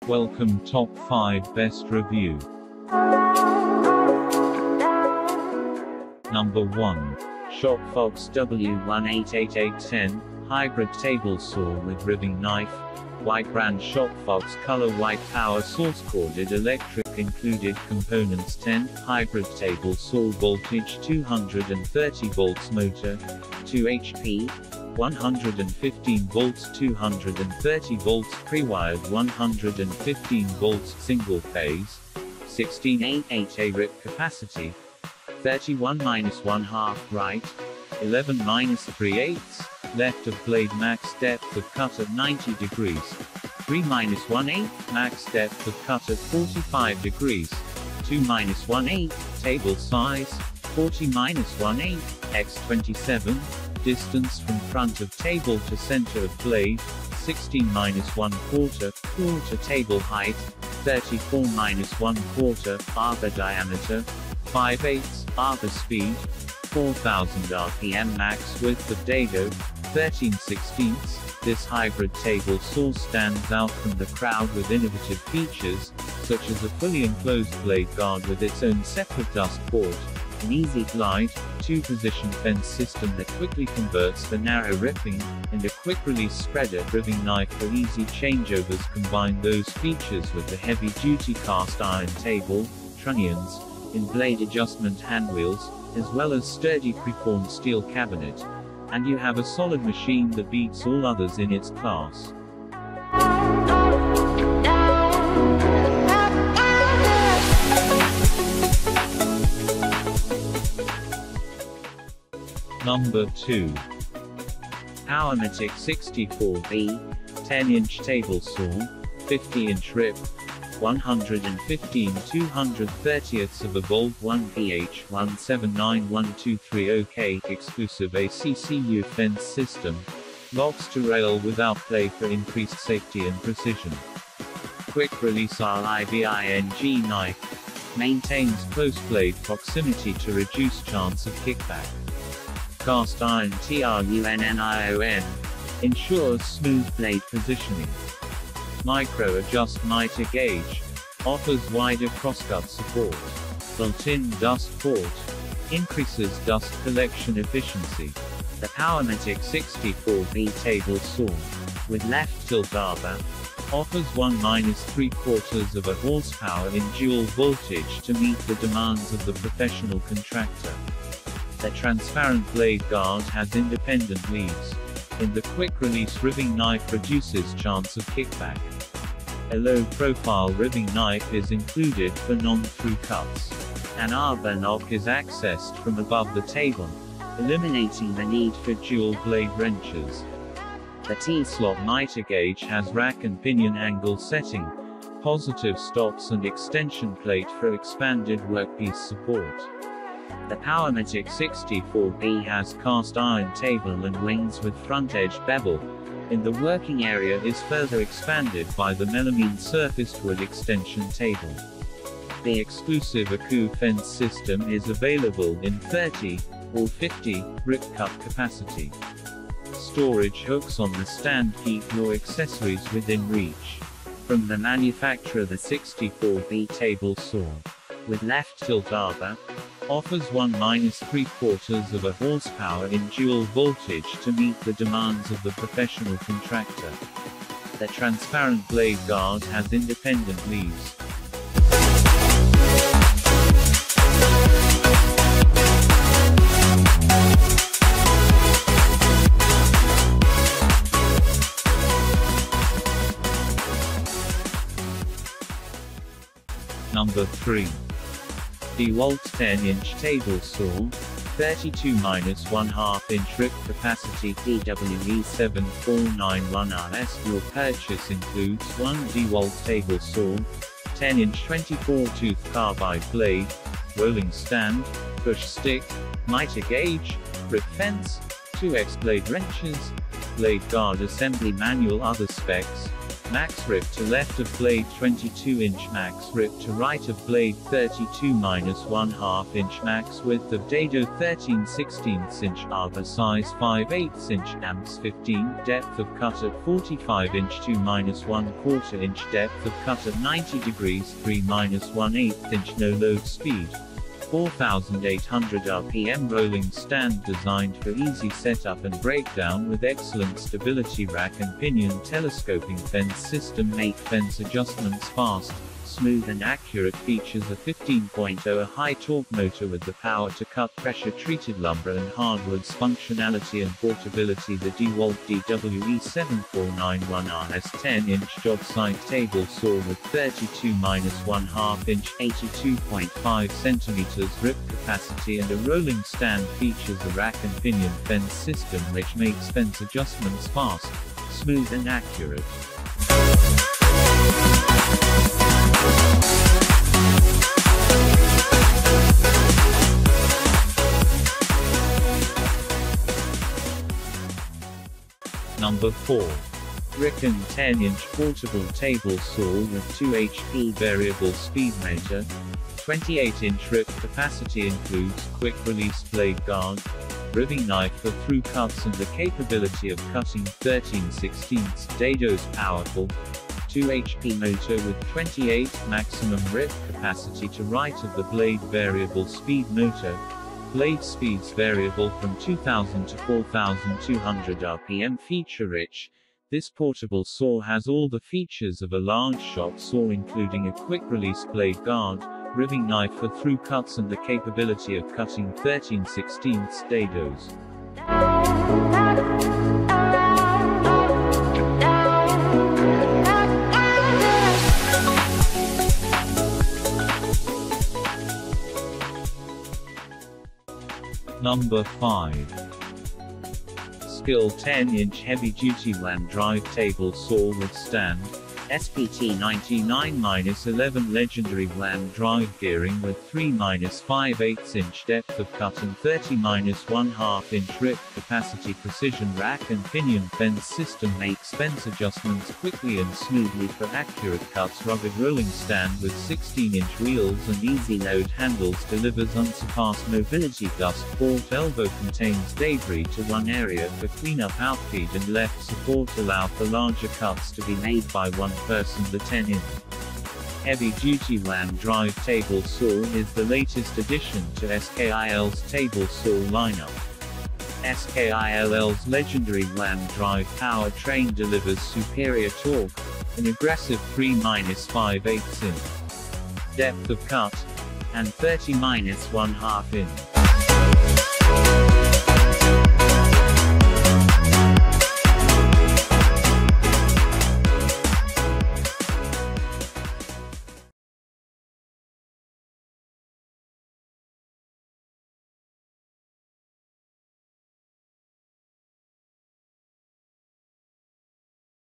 Welcome Top 5 Best Review. Number 1. ShopFox W188810, Hybrid Table Saw with Ribbing Knife. White brand ShopFox Color White Power Source Corded Electric included components 10, Hybrid Table Saw Voltage 230 volts motor, 2 HP, 115 volts 230 volts pre-wired 115 volts single phase, 16.88 rip capacity, 31-1/2 right, 11-3/8 left of blade max depth of cut at 90 degrees, 3-1/8 max depth of cut at 45 degrees, 2-1/8 table size, 40-1/8 x 27, distance from front of table to center of blade, 16-1/4, quarter table height, 34-1/4 arbor diameter, 5/8 arbor speed, 4000 rpm max width of dado, 13/16. This hybrid table saw stands out from the crowd with innovative features, such as a fully enclosed blade guard with its own separate dust port, an easy glide, 2-position fence system that quickly converts the narrow ripping, and a quick-release spreader ribbing knife for easy changeovers. Combine those features with the heavy-duty cast-iron table, trunnions, and blade adjustment handwheels, as well as sturdy preformed steel cabinet, and you have a solid machine that beats all others in its class. Number 2. Powermatic 64B, 10-inch table saw, 50-inch rip, 115 230ths of a volt 1 pH 1791230K exclusive ACCU fence system, locks to rail without play for increased safety and precision. Quick release ribbing knife, maintains close blade proximity to reduce chance of kickback. Cast iron TRUNNION, ensures smooth blade positioning. Micro adjust miter gauge, offers wider crosscut support. Built-in dust port, increases dust collection efficiency. The Powermatic 64B table saw, with left tilt arbor, offers 1-3/4 of a horsepower in dual voltage to meet the demands of the professional contractor. The transparent blade guard has independent leaves. In the quick-release ribbing knife reduces chance of kickback. A low-profile ribbing knife is included for non-through cuts. An arbor knock is accessed from above the table, eliminating the need for dual-blade wrenches. The T-slot miter gauge has rack-and-pinion angle setting, positive stops and extension plate for expanded workpiece support. The Powermatic 64B has cast-iron table and wings with front-edge bevel, and the working area is further expanded by the melamine surfaced wood extension table. The exclusive ACU fence system is available in 30 or 50 rip cut capacity. Storage hooks on the stand keep your accessories within reach. From the manufacturer, the 64B table saw, with left tilt arbor, offers 1-3/4 of a horsepower in dual voltage to meet the demands of the professional contractor. The transparent blade guard has independent leaves. Number 3. DEWALT 10-inch table saw, 32-1/2-inch rip capacity DWE7491RS. Your purchase includes one DEWALT table saw, 10-inch 24-tooth carbide blade, rolling stand, push stick, miter gauge, rip fence, 2X blade wrenches, blade guard assembly manual. Other specs: Max rip to left of blade 22-inch, max rip to right of blade 32-1/2 inch, max width of dado 13/16 arbor size 5/8 inch, amps 15, depth of cut at 45-inch 2-1/4 inch, depth of cut at 90 degrees 3-1/8 inch, no load speed. 4,800 RPM rolling stand designed for easy setup and breakdown with excellent stability, rack and pinion telescoping fence system, make fence adjustments fast, smooth and accurate, features a 15.0 high torque motor with the power to cut pressure treated lumber and hardwoods, functionality and portability. The DEWALT DWE7491R has 10-inch job site table saw with 32-1/2 inch 82.5 cm rip capacity and a rolling stand, features a rack and pinion fence system which makes fence adjustments fast, smooth and accurate. Number 4. Ricken 10-inch portable table saw with 2 HP variable speed motor. 28-inch rip capacity, includes quick release blade guard, ribbing knife for through cuts and the capability of cutting 13/16. Dado's powerful 2 HP motor with 28 maximum rip capacity to right of the blade, variable speed motor. Blade speeds variable from 2000 to 4200 RPM. Feature rich. This portable saw has all the features of a large shop saw, including a quick release blade guard, ribbing knife for through cuts and the capability of cutting 13/16 dados. Number 5. SKIL 10-inch heavy-duty WAM drive table saw with stand. SPT 99-11 legendary WAM drive gearing with 3-5/8 inch depth of cut and 30-1/2 inch rip capacity. Precision rack and pinion fence system makes fence adjustments quickly and smoothly for accurate cuts. Rugged rolling stand with 16-inch wheels and easy load handles delivers unsurpassed mobility. Dust port elbow contains debris to one area for cleanup. Outfeed and left support allow for larger cuts to be made by one person. The 10-inch heavy-duty WAM drive table saw is the latest addition to SKIL's table saw lineup. SKIL's legendary WAM drive powertrain delivers superior torque, an aggressive 3-5/8 inch depth of cut, and 30-1/2 inch